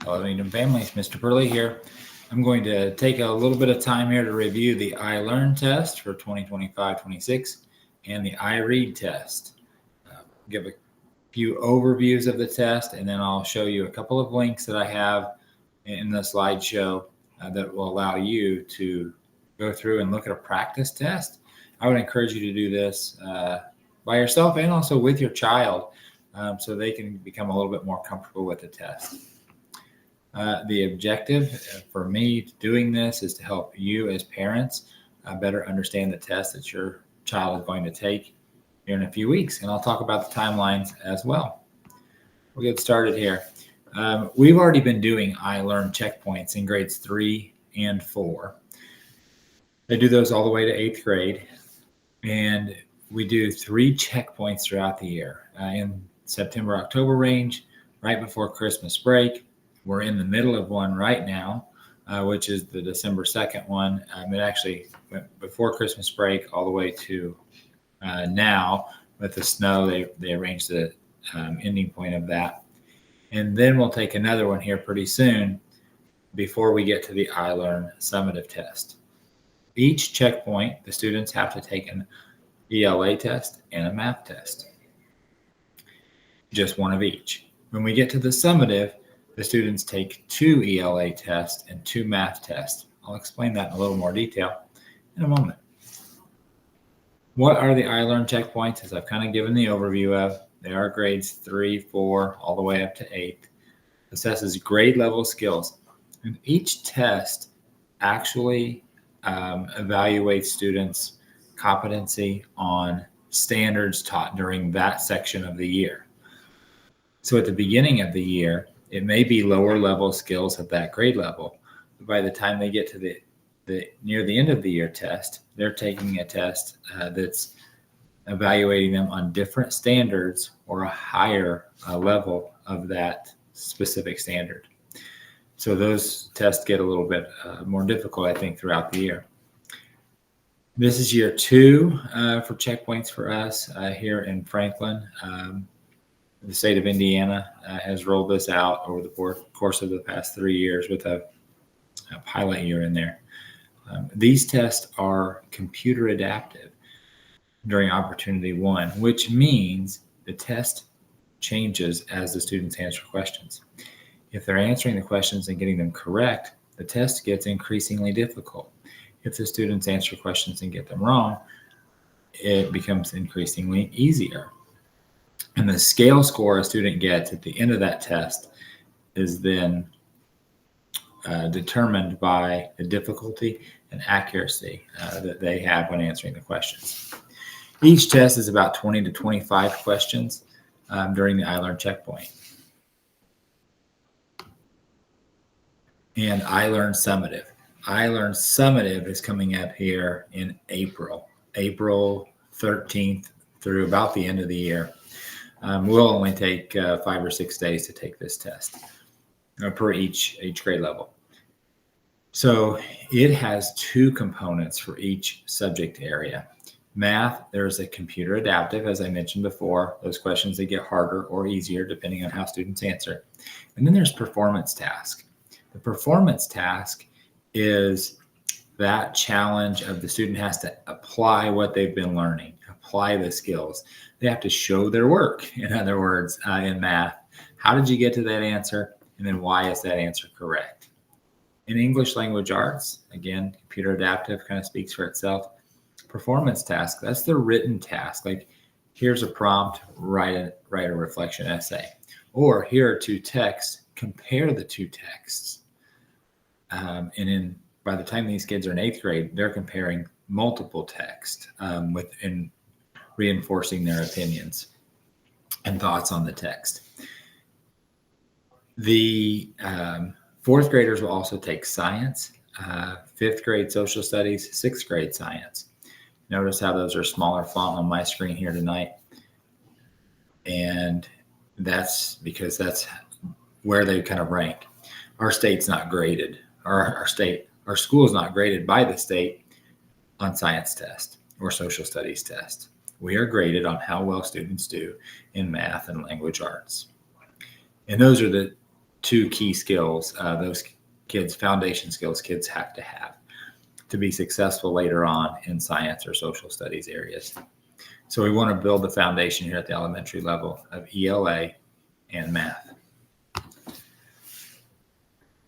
Hello, Eden families. Mr. Burley here. I'm going to take a little bit of time here to review the ILEARN test for 2025-26 and the IREAD test. Give a few overviews of the test, and then I'll show you a couple of links that I have in the slideshow that will allow you to go through and look at a practice test. I would encourage you to do this by yourself and also with your child so they can become a little bit more comfortable with the test. The objective for me doing this is to help you as parents better understand the test that your child is going to take here in a few weeks. And I'll talk about the timelines as well. We'll get started here. We've already been doing ILEARN checkpoints in grades 3 and 4. I do those all the way to 8th grade. And we do 3 checkpoints throughout the year in September, October range, right before Christmas break. We're in the middle of one right now, which is the December 2nd one. It actually went before Christmas break all the way to now. With the snow, they arranged the ending point of that. And then we'll take another one here pretty soon before we get to the ILEARN summative test. Each checkpoint, the students have to take an ELA test and a math test. Just one of each. When we get to the summative, the students take 2 ELA tests and 2 math tests. I'll explain that in a little more detail in a moment. What are the ILEARN checkpoints? As I've kind of given the overview of, they are grades 3, 4, all the way up to 8. Assesses grade level skills. And each test actually evaluates students' competency on standards taught during that section of the year. So at the beginning of the year, it may be lower level skills at that grade level. But by the time they get to the near the end of the year test, they're taking a test that's evaluating them on different standards or a higher level of that specific standard. So those tests get a little bit more difficult, I think, throughout the year. This is year 2 for checkpoints for us here in Franklin. The state of Indiana has rolled this out over the course of the past 3 years with a pilot year in there. These tests are computer adaptive during Opportunity 1, which means the test changes as the students answer questions. If they're answering the questions and getting them correct, the test gets increasingly difficult. If the students answer questions and get them wrong, it becomes increasingly easier. And the scale score a student gets at the end of that test is then determined by the difficulty and accuracy that they have when answering the questions. Each test is about 20 to 25 questions during the ILEARN checkpoint. And ILEARN summative. ILEARN summative is coming up here in April 13th through about the end of the year. We'll only take 5 or 6 days to take this test per each grade level. So it has 2 components for each subject area. Math, there's a computer adaptive, as I mentioned before, those questions that get harder or easier depending on how students answer. And then there's performance task. The performance task is that challenge of the student has to apply what they've been learning, apply the skills. They have to show their work, in other words, in math. How did you get to that answer? And then why is that answer correct? In English language arts, again, computer adaptive kind of speaks for itself. Performance task, that's the written task. Like, here's a prompt, write a reflection essay. Or here are 2 texts, compare the 2 texts. And by the time these kids are in 8th grade, they're comparing multiple texts and reinforcing their opinions and thoughts on the text. The 4th graders will also take science, 5th grade social studies, 6th grade science. Notice how those are smaller font on my screen here tonight. And that's because that's where they kind of rank. Our state's not graded, or our school is not graded by the state on science test or social studies test. We are graded on how well students do in math and language arts. And those are the two key skills, those kids, foundation skills kids have to have to be successful later on in science or social studies areas. So we want to build the foundation here at the elementary level of ELA and math.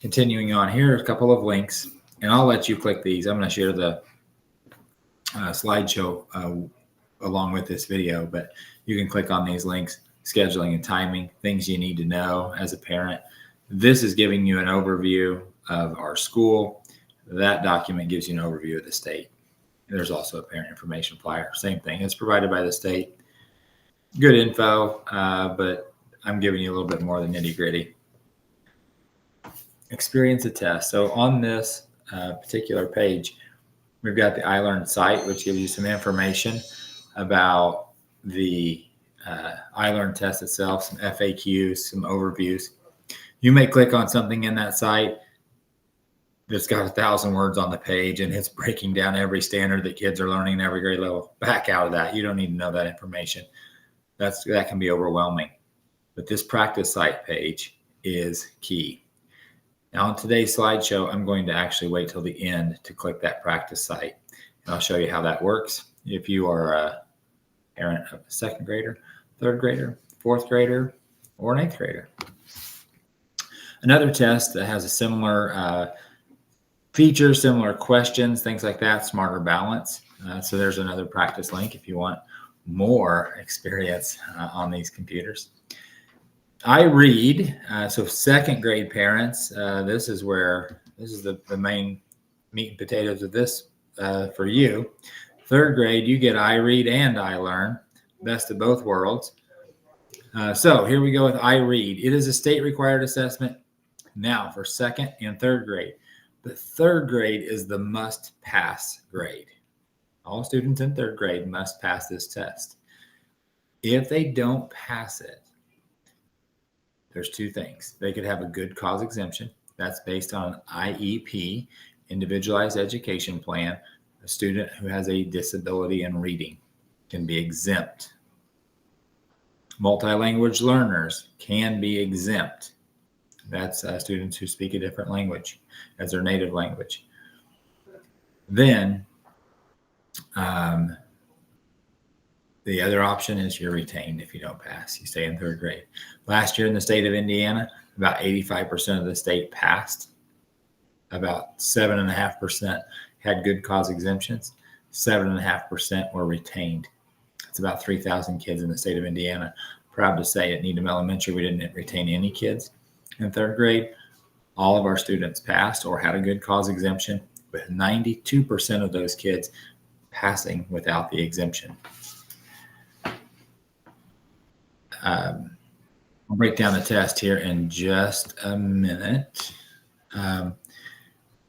Continuing on here, a couple of links, and I'll let you click these. I'm going to share the slideshow along with this video, but you can click on these links: scheduling and timing, things you need to know as a parent. This is giving you an overview of our school. That document gives you an overview of the state. There's also a parent information flyer. Same thing. It's provided by the state. Good info, but I'm giving you a little bit more than nitty gritty. Experience a test. So on this particular page, we've got the ILEARN site, which gives you some information about the ILEARN test itself, some FAQs, some overviews. You may click on something in that site that's got 1,000 words on the page, and it's breaking down every standard that kids are learning in every grade level. Back out of that. You don't need to know that information. That can be overwhelming. But this practice site page is key. Now, on today's slideshow, I'm going to actually wait till the end to click that practice site, and I'll show you how that works. If you are a parent of a second grader, third grader, fourth grader, or an eighth grader. Another test that has a similar feature, similar questions, things like that, Smarter Balance. So there's another practice link if you want more experience on these computers. IREAD, so second grade parents, this is the main meat and potatoes of this for you. Third grade, you get IREAD and ILEARN, best of both worlds. So here we go with IREAD. It is a state required assessment now for second and third grade. The third grade is the must pass grade. All students in third grade must pass this test. If they don't pass it, there's two things. They could have a good cause exemption. That's based on IEP, Individualized Education Plan. A student who has a disability in reading can be exempt. Multilanguage learners can be exempt. That's students who speak a different language as their native language. Then the other option is you're retained if you don't pass. You stay in third grade. Last year in the state of Indiana, about 85% of the state passed. About 7.5% had good cause exemptions. 7.5% were retained. It's about 3,000 kids in the state of Indiana. Proud to say at Needham Elementary, we didn't retain any kids in third grade. All of our students passed or had a good cause exemption, with 92% of those kids passing without the exemption. I'll break down the test here in just a minute.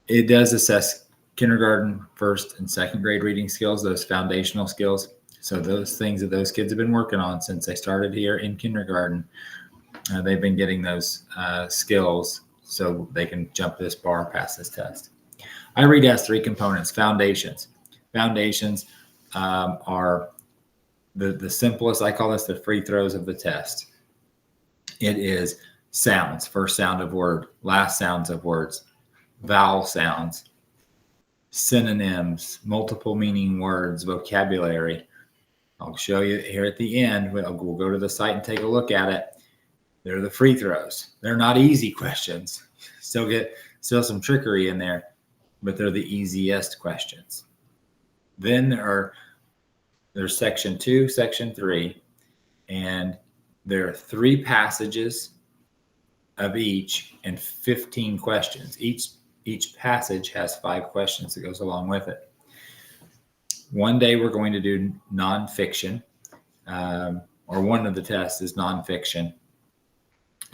It does assess kindergarten, first and second grade reading skills, those foundational skills. So those things that those kids have been working on since they started here in kindergarten, they've been getting those skills so they can jump this bar, pass this test. IREAD has three components: foundations. Foundations are the simplest. I call this the free throws of the test. It is sounds, first sound of word, last sounds of words, vowel sounds, synonyms, multiple meaning words, vocabulary. I'll show you here at the end. We'll go to the site and take a look at it. They're the free throws. They're not easy questions. Still some trickery in there, but they're the easiest questions. Then there's section 2, section 3, and there are 3 passages of each and 15 questions. Each passage has 5 questions that goes along with it. One day we're going to do nonfiction, or one of the tests is nonfiction.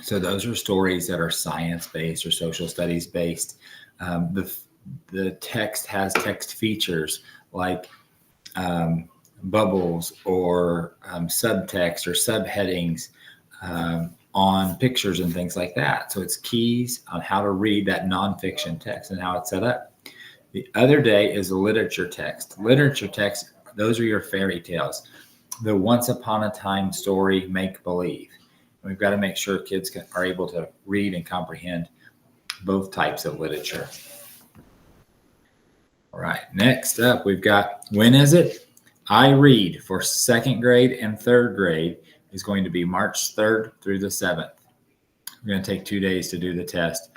So those are stories that are science-based or social studies-based. The text has text features like bubbles or subtext or subheadings on pictures and things like that. So it's keys on how to read that nonfiction text and how it's set up. The other day is literature text. Literature text, those are your fairy tales, the once upon a time story make-believe. We've got to make sure kids are able to read and comprehend both types of literature. All right, next up, we've got, when is it? IREAD for 2nd grade and 3rd grade is going to be March 3rd through the 7th. We're going to take 2 days to do the test.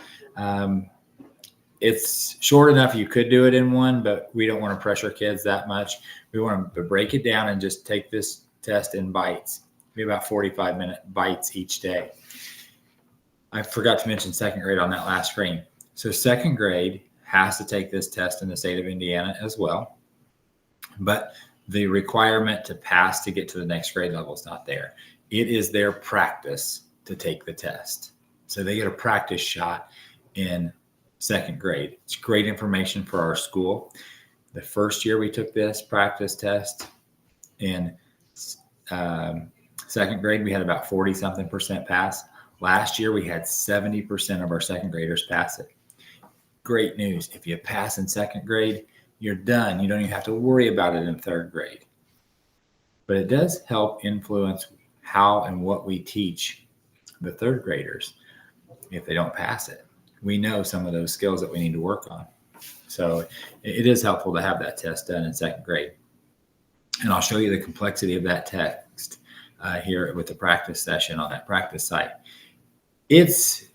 It's short enough you could do it in one, but we don't want to pressure kids that much. We want them to break it down and just take this test in bites. Be about 45-minute bites each day. I forgot to mention 2nd grade on that last screen. So 2nd grade has to take this test in the state of Indiana as well. But the requirement to pass to get to the next grade level is not there. It is their practice to take the test. So they get a practice shot in 2nd grade. It's great information for our school. The first year we took this practice test in 2nd grade, we had about 40-something% pass. Last year, we had 70% of our 2nd graders pass it. Great news. If you pass in 2nd grade, you're done. You don't even have to worry about it in 3rd grade. But it does help influence how and what we teach the 3rd graders if they don't pass it. We know some of those skills that we need to work on. So it is helpful to have that test done in 2nd grade. And I'll show you the complexity of that text here with the practice session on that practice site. It's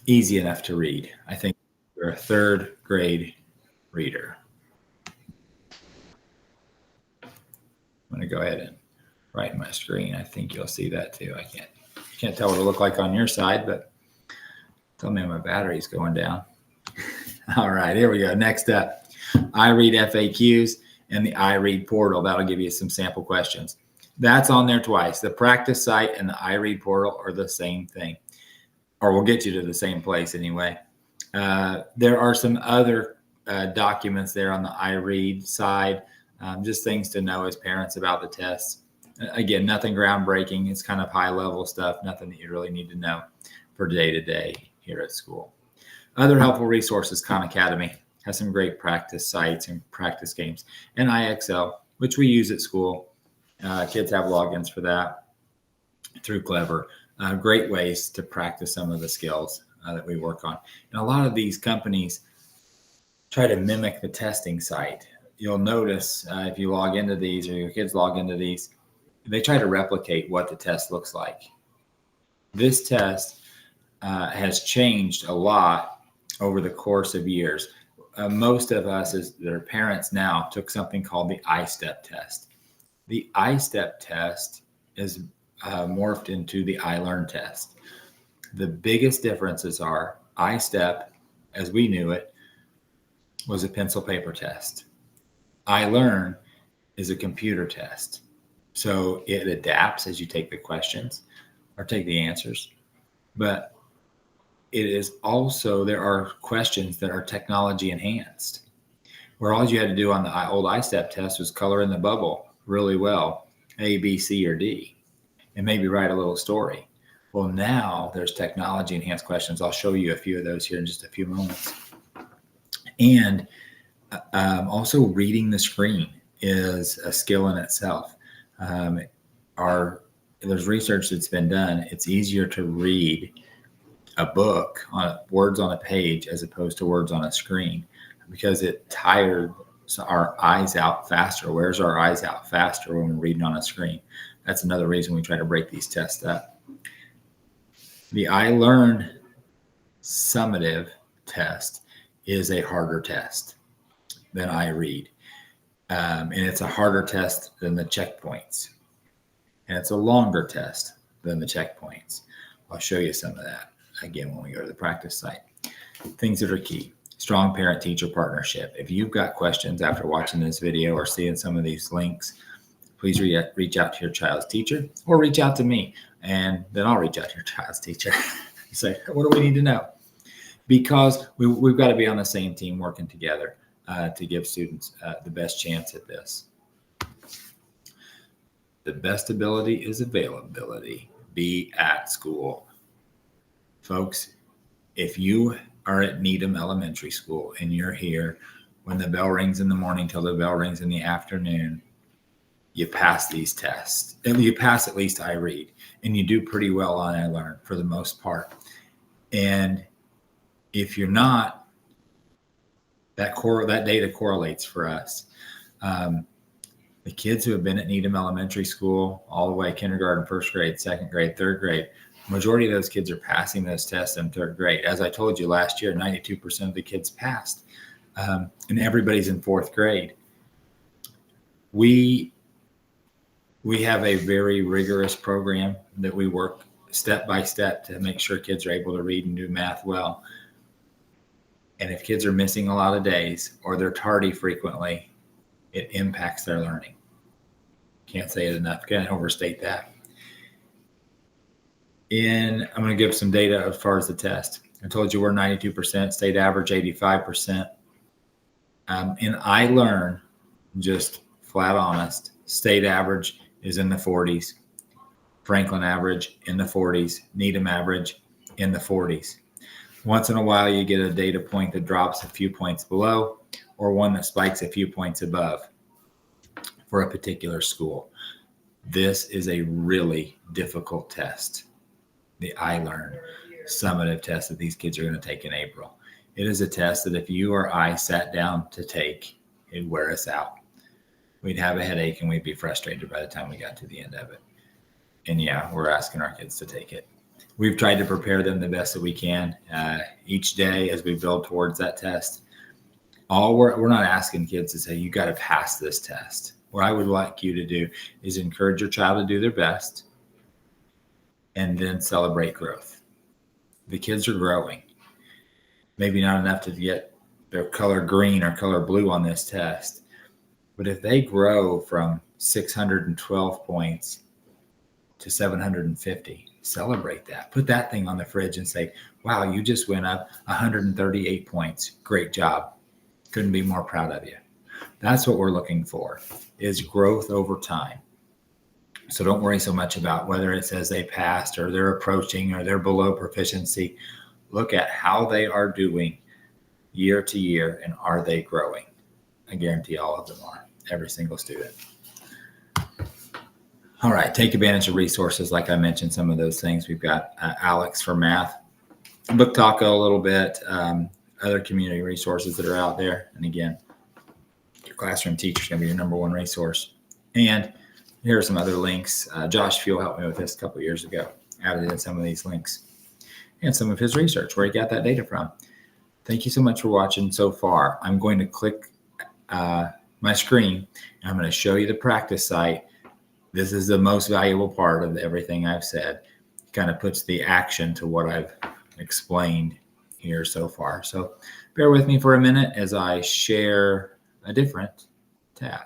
easy enough to read. I think you're a 3rd grade reader. I'm going to go ahead and write my screen. I think you'll see that too. You can't tell what it looked like on your side, but tell me my battery's going down. All right, here we go. Next up, IREAD FAQs and the IREAD portal. That'll give you some sample questions. That's on there twice. The practice site and the IREAD portal are the same thing, or will get you to the same place anyway. There are some other documents there on the IREAD side, just things to know as parents about the tests. Again, nothing groundbreaking. It's kind of high-level stuff, nothing that you really need to know for day-to-day here at school. Other helpful resources, Khan Academy has some great practice sites and practice games, and IXL, which we use at school. Kids have logins for that through Clever. Great ways to practice some of the skills that we work on. And a lot of these companies try to mimic the testing site. You'll notice if you log into these or your kids log into these, they try to replicate what the test looks like. This test has changed a lot over the course of years. Most of us as their parents now took something called the I-STEP test. The I-STEP test is morphed into the ILEARN test. The biggest differences are I-STEP, as we knew it, was a pencil paper test. ILEARN is a computer test. So it adapts as you take the questions or take the answers. But it is also, there are questions that are technology enhanced, where all you had to do on the old I-STEP test was color in the bubble really well, A, B, C, or D, and maybe write a little story. Well, now there's technology enhanced questions. I'll show you a few of those here in just a few moments. And also reading the screen is a skill in itself. There's research that's been done. It's easier to read a book on words on a page as opposed to words on a screen because it tires our eyes out faster, wears our eyes out faster when we're reading on a screen. That's another reason we try to break these tests up. The ILEARN summative test is a harder test than IREAD. And it's a harder test than the checkpoints. And it's a longer test than the checkpoints. I'll show you some of that again when we go to the practice site. Things that are key. Strong parent-teacher partnership. If you've got questions after watching this video or seeing some of these links, please reach out to your child's teacher or reach out to me, and then I'll reach out to your child's teacher and say, what do we need to know? Because we've got to be on the same team working together to give students the best chance at this. The best ability is availability. Be at school. Folks, if you are at Needham Elementary School and you're here when the bell rings in the morning till the bell rings in the afternoon, you pass these tests, and you pass at least IREAD, and you do pretty well on ILEARN for the most part. And if you're not, that data correlates for us. The kids who have been at Needham Elementary School all the way kindergarten, first grade, second grade, third grade, majority of those kids are passing those tests in third grade. As I told you last year, 92% of the kids passed, and everybody's in fourth grade. We have a very rigorous program that we work step by step to make sure kids are able to read and do math well. And if kids are missing a lot of days or they're tardy frequently, it impacts their learning. Can't say it enough. Can't overstate that. I'm going to give some data as far as the test. I told you we're 92%, state average 85%. In ILEARN, just flat honest, state average is in the 40s, Franklin average in the 40s, Needham average in the 40s. Once in a while, you get a data point that drops a few points below, or one that spikes a few points above for a particular school. This is a really difficult test, the ILEARN summative test that these kids are going to take in April. It is a test that if you or I sat down to take, it'd wear us out. We'd have a headache and we'd be frustrated by the time we got to the end of it. And yeah, we're asking our kids to take it. We've tried to prepare them the best that we can each day as we build towards that test. We're not asking kids to say, you got to pass this test. What I would like you to do is encourage your child to do their best and then celebrate growth. The kids are growing. Maybe not enough to get their color green or color blue on this test. But if they grow from 612 points to 750, celebrate that. Put that thing on the fridge and say, wow, you just went up 138 points. Great job. Couldn't be more proud of you. That's what we're looking for, is growth over time. So don't worry so much about whether it says they passed or they're approaching or they're below proficiency. Look at how they are doing year to year, and are they growing? I guarantee all of them are, every single student. All right, take advantage of resources. Like I mentioned, some of those things. We've got Alex for math, Book Taco a little bit, other community resources that are out there. And again, your classroom teacher is going to be your number one resource. And here are some other links. Josh Fuel helped me with this a couple of years ago. Added in some of these links and some of his research, where he got that data from. Thank you so much for watching so far. I'm going to click my screen, and I'm going to show you the practice site. This is the most valuable part of everything I've said. It kind of puts the action to what I've explained here so far. So bear with me for a minute as I share a different tab.